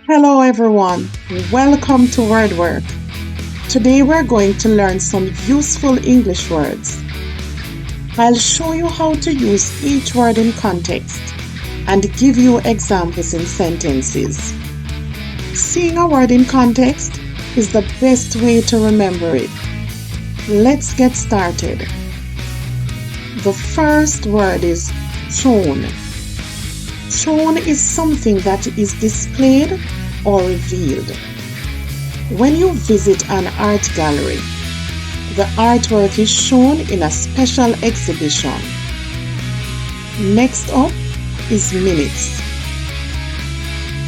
Hello everyone, welcome to WordWork. Today we're going to learn some useful English words. I'll show you how to use each word in context and give you examples in sentences. Seeing a word in context is the best way to remember it. Let's get started. The first word is shown. Shown is something that is displayed or revealed. When you visit an art gallery, the artwork is shown in a special exhibition. Next up is minutes.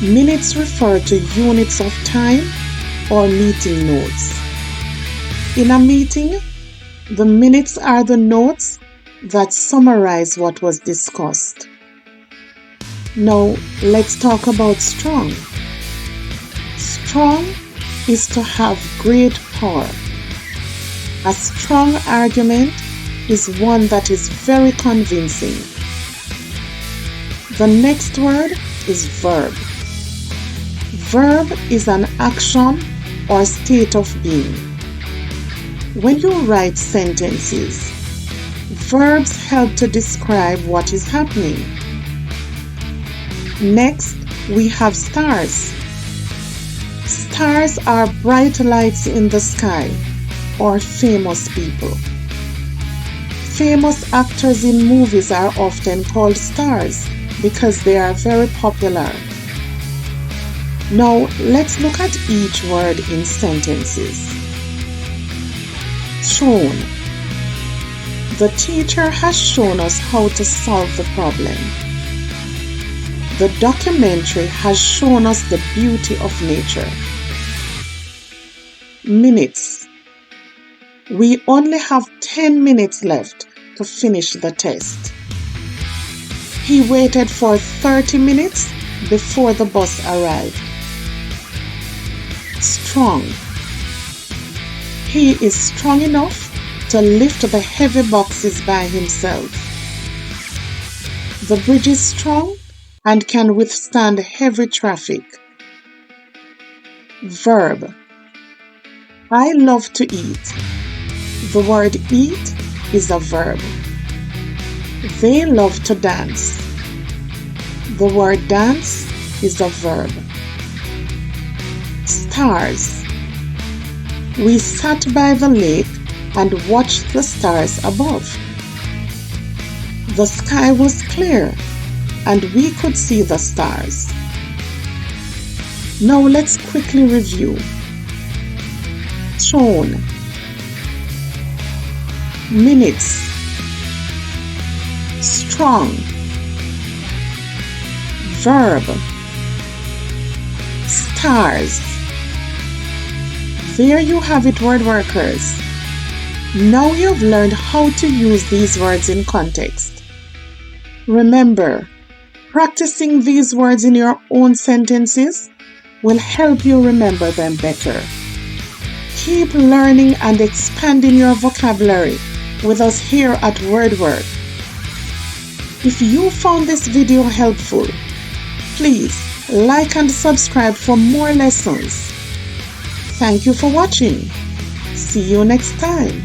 Minutes refer to units of time or meeting notes. In a meeting, the minutes are the notes that summarize what was discussed. Now, let's talk about strong. Strong is to have great power. A strong argument is one that is very convincing. The next word is verb. Verb is an action or state of being. When you write sentences, verbs help to describe what is happening. Next, we have stars. Stars are bright lights in the sky, or famous people. Famous actors in movies are often called stars because they are very popular. Now, let's look at each word in sentences. Shown. The teacher has shown us how to solve the problem. The documentary has shown us the beauty of nature. Minutes. We only have 10 minutes left to finish the test. He waited for 30 minutes before the bus arrived. Strong. He is strong enough to lift the heavy boxes by himself. The bridge is strong and can withstand heavy traffic. Verb. I love to eat. The word eat is a verb. They love to dance. The word dance is a verb. Stars. We sat by the lake and watched the stars above. The sky was clear and we could see the stars. Now let's quickly review. Shown. Minutes. Strong. Verb. Stars. There you have it, word workers. Now you've learned how to use these words in context. Remember, practicing these words in your own sentences will help you remember them better. Keep learning and expanding your vocabulary with us here at WordWork. If you found this video helpful, please like and subscribe for more lessons. Thank you for watching. See you next time.